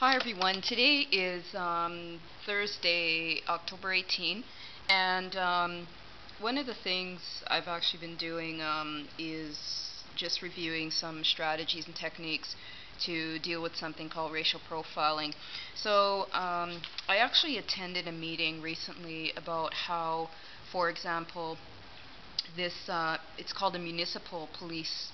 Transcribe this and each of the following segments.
Hi everyone. Today is Thursday, October 18, and one of the things I've actually been doing is just reviewing some strategies and techniques to deal with something called racial profiling. So I actually attended a meeting recently about how, for example, this it's called a municipal police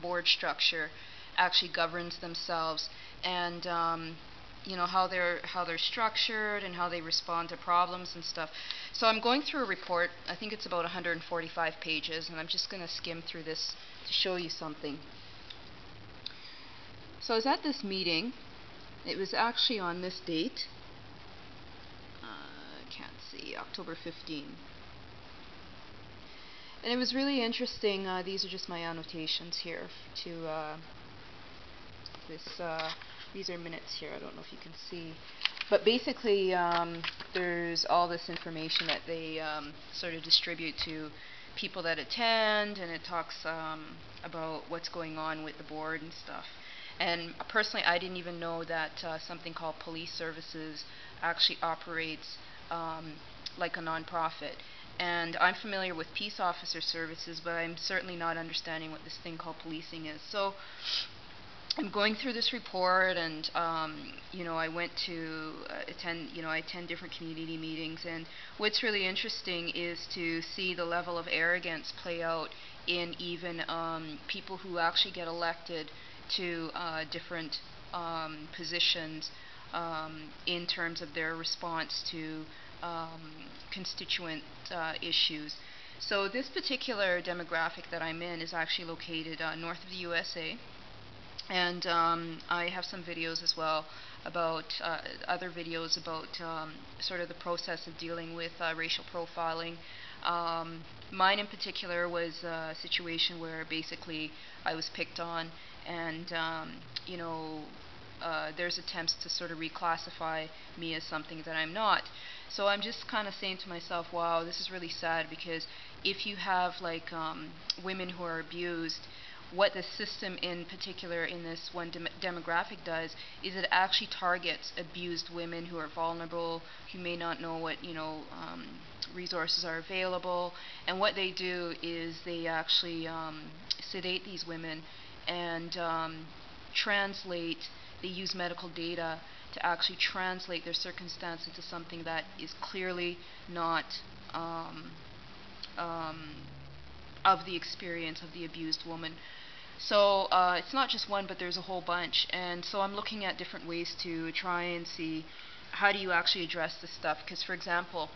board structure actually governs themselves, and how they're structured and how they respond to problems and stuff. So I'm going through a report. I think it's about 145 pages, and I'm just going to skim through this to show you something. So I was at this meeting. It was actually on this date. Can't see, October 15. And it was really interesting. These are just my annotations here to these are minutes here. I don't know if you can see. But basically, there's all this information that they sort of distribute to people that attend, and it talks about what's going on with the board and stuff. And personally, I didn't even know that something called police services actually operates like a nonprofit. And I'm familiar with peace officer services, but I'm certainly not understanding what this thing called policing is. So I'm going through this report, and I went to I attend different community meetings, and what's really interesting is to see the level of arrogance play out in even people who actually get elected to different positions in terms of their response to constituent issues. So this particular demographic that I'm in is actually located north of the USA. And I have some videos as well about other videos about sort of the process of dealing with racial profiling. Mine in particular was a situation where basically I was picked on, and there's attempts to sort of reclassify me as something that I'm not. So I'm just kind of saying to myself, wow, this is really sad, because if you have like women who are abused, what the system in particular in this one demographic does is it actually targets abused women who are vulnerable, who may not know what resources are available. And what they do is they actually sedate these women and translate. They use medical data to actually translate their circumstance into something that is clearly not of the experience of the abused woman. So it's not just one, but there's a whole bunch. And so I'm looking at different ways to try and see how do you actually address this stuff. Because, for example,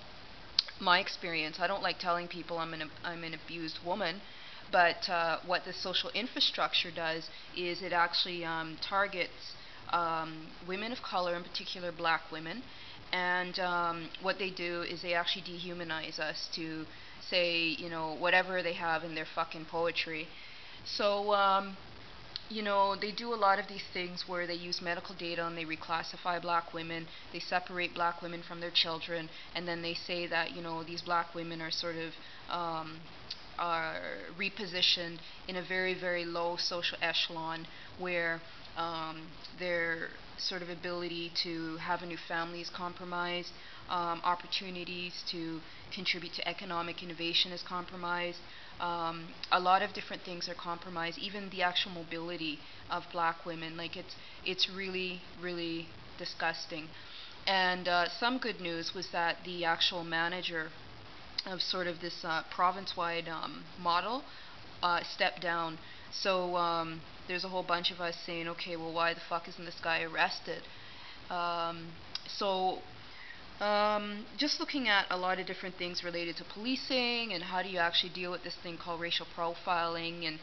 my experience, I don't like telling people I'm an abused woman, but what the social infrastructure does is it actually targets women of color, in particular black women. And what they do is they actually dehumanize us to say, whatever they have in their fucking poetry. So, they do a lot of these things where they use medical data and they reclassify black women, they separate black women from their children, and then they say that, these black women are sort of are repositioned in a very, very low social echelon where their sort of ability to have a new family is compromised, opportunities to contribute to economic innovation is compromised. A lot of different things are compromised, even the actual mobility of black women. Like it's really, really disgusting. And some good news was that the actual manager of sort of this province-wide model stepped down. So there's a whole bunch of us saying, okay, well, why the fuck isn't this guy arrested? Just looking at a lot of different things related to policing and how do you actually deal with this thing called racial profiling, and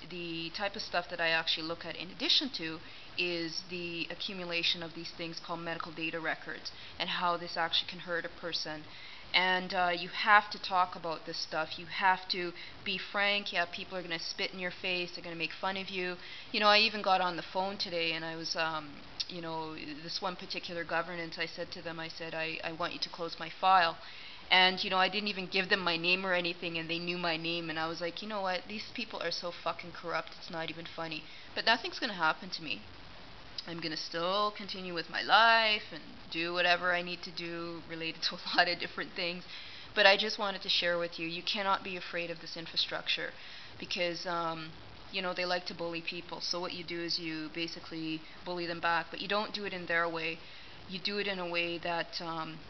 the type of stuff that I actually look at in addition to is the accumulation of these things called medical data records and how this actually can hurt a person. And you have to talk about this stuff. You have to be frank. Yeah, people are going to spit in your face. They're going to make fun of you. I even got on the phone today, and I was, this one particular governance, I said to them, I said, I want you to close my file. And, I didn't even give them my name or anything, and they knew my name. And I was like, you know what? These people are so fucking corrupt. It's not even funny. But nothing's going to happen to me. I'm going to still continue with my life and do whatever I need to do related to a lot of different things. But I just wanted to share with you, you cannot be afraid of this infrastructure because, you know, they like to bully people. So what you do is you basically bully them back, but you don't do it in their way. You do it in a way that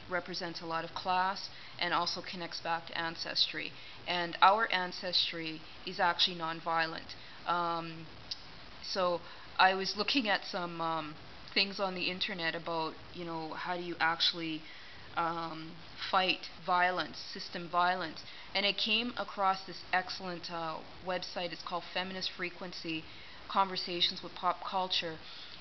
represents a lot of class and also connects back to ancestry. And our ancestry is actually nonviolent. So I was looking at some things on the internet about, you know, how do you actually fight violence, system violence. And I came across this excellent website. It's called Feminist Frequency, Conversations with Pop Culture.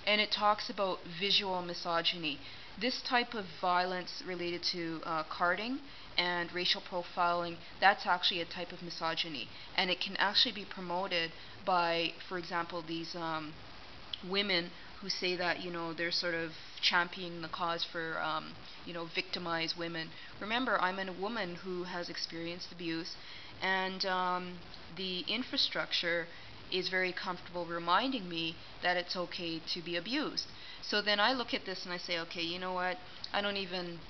And it talks about visual misogyny. This type of violence related to carding and racial profiling, that's actually a type of misogyny. And it can actually be promoted by, for example, these women who say that, you know, they're sort of championing the cause for, you know, victimized women. Remember, I'm a woman who has experienced abuse, and the infrastructure is very comfortable reminding me that it's okay to be abused. So then I look at this and I say, okay, you know what? I don't even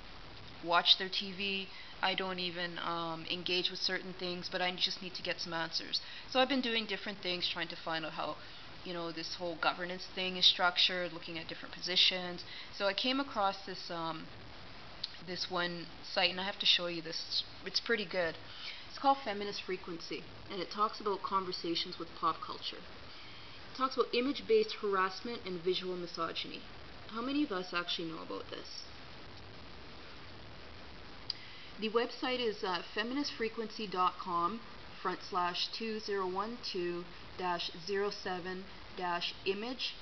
watch their TV. I don't even engage with certain things, but I just need to get some answers. So I've been doing different things, trying to find out how, you know, this whole governance thing is structured, looking at different positions. So I came across this this one site, and I have to show you this. It's pretty good. It's called Feminist Frequency, and it talks about conversations with pop culture. It talks about image-based harassment and visual misogyny. How many of us actually know about this? The website is feministfrequency.com /2012-07-image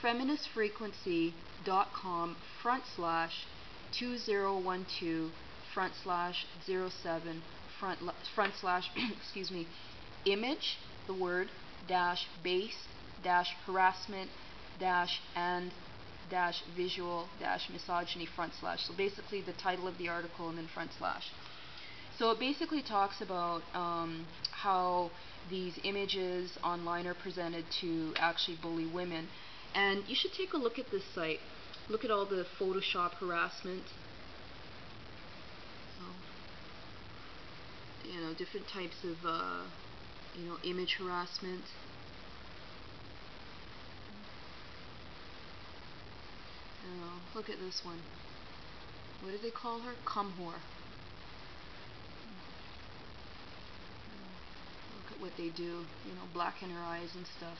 feministfrequency.com /2012/07 excuse me, image, the word, dash base dash harassment dash and dash visual dash misogyny /. So basically the title of the article and then /. So it basically talks about how these images online are presented to actually bully women. And you should take a look at this site. Look at all the Photoshop harassment. So, you know, different types of, you know, image harassment. Look at this one. What do they call her? Cum whore. Look at what they do. You know, blacken her eyes and stuff.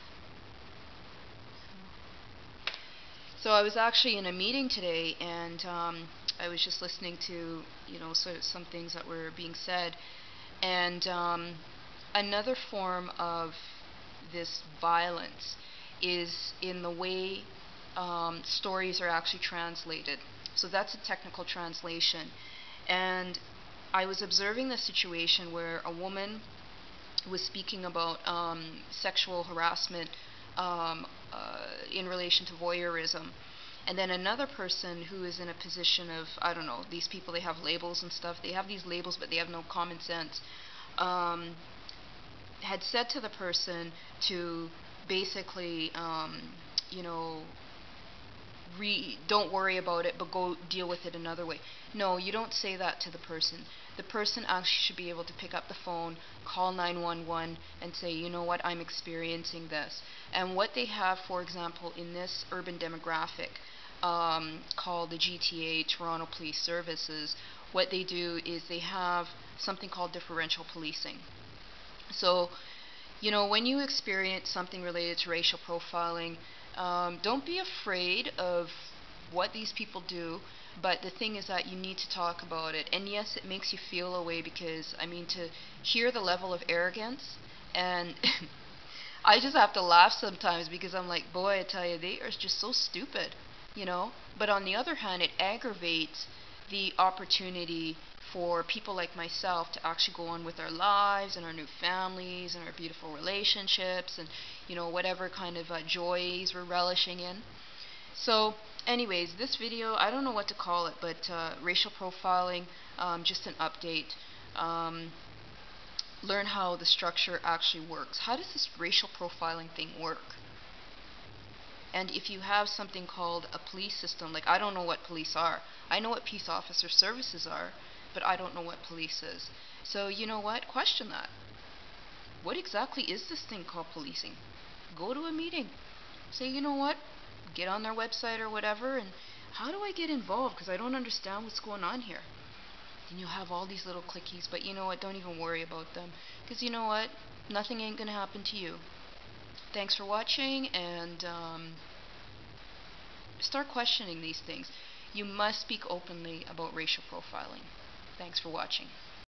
So I was actually in a meeting today, and I was just listening to, you know, sort of some things that were being said. And another form of this violence is in the way stories are actually translated. So that's a technical translation. And I was observing the situation where a woman was speaking about sexual harassment in relation to voyeurism. And then another person who is in a position of, I don't know, these people, they have labels and stuff. They have these labels, but they have no common sense. Had said to the person to basically, you know, don't worry about it, but go deal with it another way. No, you don't say that to the person. The person actually should be able to pick up the phone, call 911, and say, you know what, I'm experiencing this. And what they have, for example, in this urban demographic called the GTA, Toronto Police Services, what they do is they have something called differential policing. So, you know, when you experience something related to racial profiling, don't be afraid of what these people do, but the thing is that you need to talk about it. And yes, it makes you feel a way because, I mean, to hear the level of arrogance, and I just have to laugh sometimes because I'm like, boy, I tell you, they are just so stupid, you know? But on the other hand, it aggravates the opportunity for people like myself to actually go on with our lives and our new families and our beautiful relationships and, you know, whatever kind of joys we're relishing in. So anyways, this video, I don't know what to call it, but racial profiling, just an update. Learn how the structure actually works. How does this racial profiling thing work? And if you have something called a police system, like I don't know what police are. I know what peace officer services are, but I don't know what police is. So you know what? Question that. What exactly is this thing called policing? Go to a meeting. Say, you know what? Get on their website or whatever, and how do I get involved? Because I don't understand what's going on here. And you'll have all these little clickies, but you know what? Don't even worry about them. Because you know what? Nothing ain't going to happen to you. Thanks for watching, and start questioning these things. You must speak openly about racial profiling. Thanks for watching.